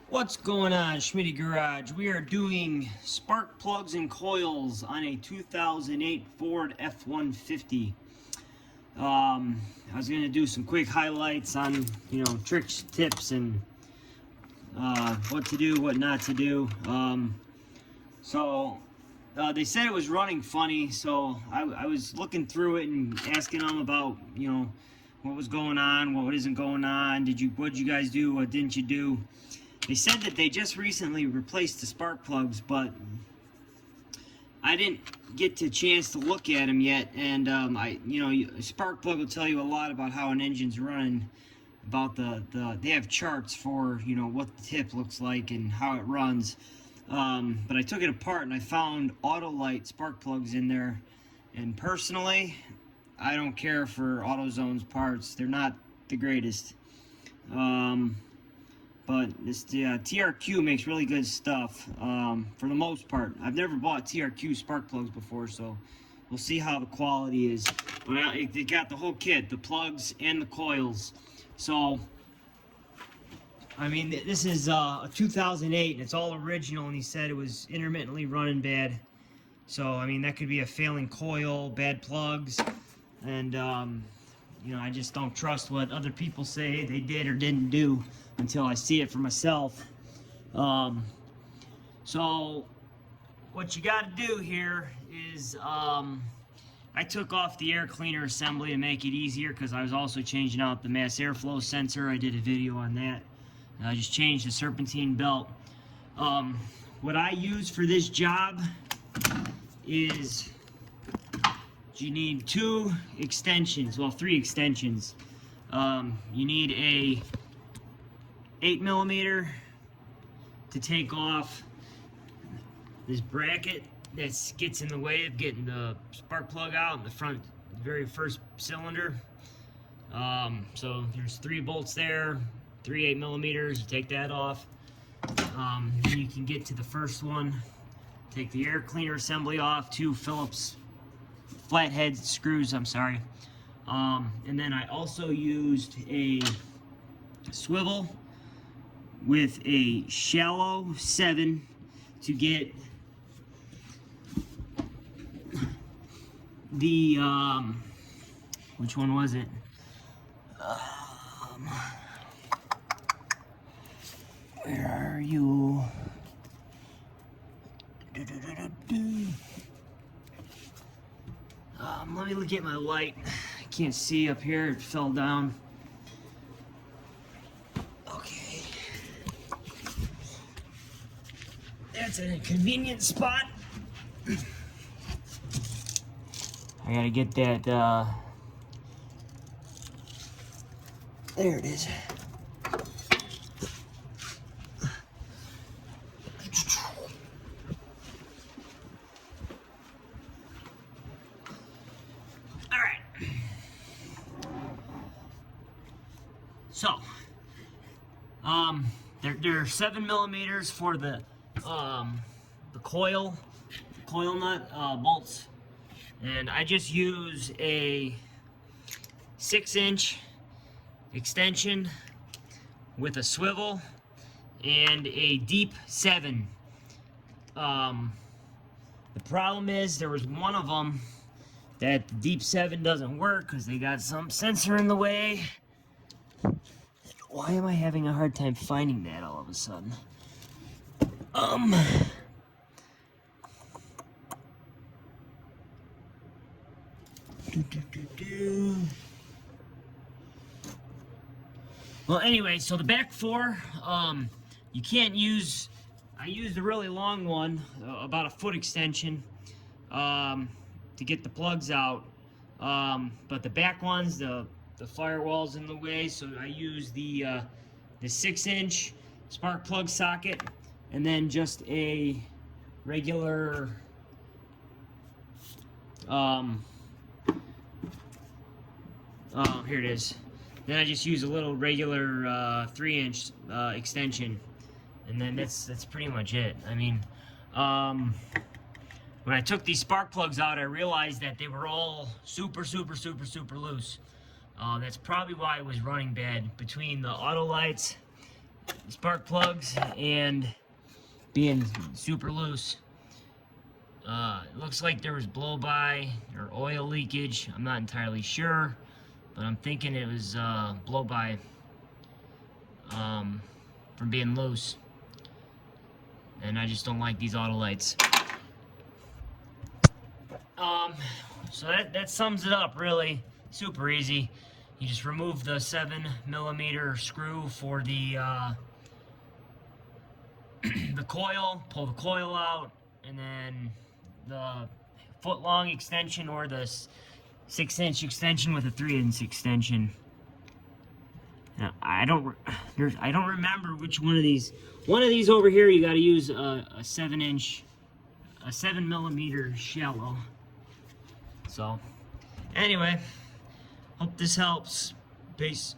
What's going on, Schmitty Garage? We are doing spark plugs and coils on a 2008 Ford F150. I was going to do some quick highlights on, tricks, tips, and what to do, what not to do. They said it was running funny, so I was looking through it and asking them about, what was going on, what isn't going on. What'd you guys do, what didn't you do? They said that they just recently replaced the spark plugs, but I didn't get the chance to look at them yet. And a spark plug will tell you a lot about how an engine's running. About they have charts for what the tip looks like and how it runs. But I took it apart and I found Autolite spark plugs in there. And personally, I don't care for AutoZone's parts. They're not the greatest. But this TRQ makes really good stuff for the most part. I've never bought TRQ spark plugs before, so we'll see how the quality is. Well, they got the whole kit, the plugs and the coils. So, I mean, this is a 2008, and it's all original, and he said it was intermittently running bad. So, I mean, that could be a failing coil, bad plugs, and I just don't trust what other people say they did or didn't do until I see it for myself. So what you got to do here is I took off the air cleaner assembly to make it easier because I was also changing out the mass airflow sensor. I did a video on that. I just changed the serpentine belt. What I use for this job is you need two extensions, well, three extensions. You need a 8mm to take off this bracket that gets in the way of getting the spark plug out in the front, very first cylinder. So there's 3 bolts there, 3 8mm. You take that off. Then you can get to the first one. Take the air cleaner assembly off, 2 Phillips flathead screws, I'm sorry. And then I also used a swivel with a shallow 7 to get the, which one was it? Where are you? Let me look at my light. I can't see up here, it fell down. Okay. That's an inconvenient spot. I gotta get that, there it is. So, there are 7mm for the coil nut bolts, and I just use a 6-inch extension with a swivel and a deep 7. The problem is there was one of them that the deep 7 doesn't work because they got some sensor in the way. Why am I having a hard time finding that all of a sudden? Well, anyway, so the back 4, you can't use, I used a really long one, about a foot extension, to get the plugs out. But the back ones, the firewall's in the way, so I use the 6-inch spark plug socket, and then just a regular here it is. Then I just use a little regular 3-inch extension, and then that's pretty much it. I mean, when I took these spark plugs out, I realized that they were all super loose. That's probably why it was running bad between the Autolites spark plugs and being super loose. It looks like there was blow-by or oil leakage. I'm not entirely sure, but I'm thinking it was blow-by from being loose. And I just don't like these auto lights. So that sums it up, really. Super easy. You just remove the 7mm screw for the the coil, pull the coil out, and then the foot-long extension or the 6-inch extension with a 3-inch extension. Now, I don't remember which one of these. One of these over here, you got to use a 7mm shallow. So, anyway, hope this helps. Peace.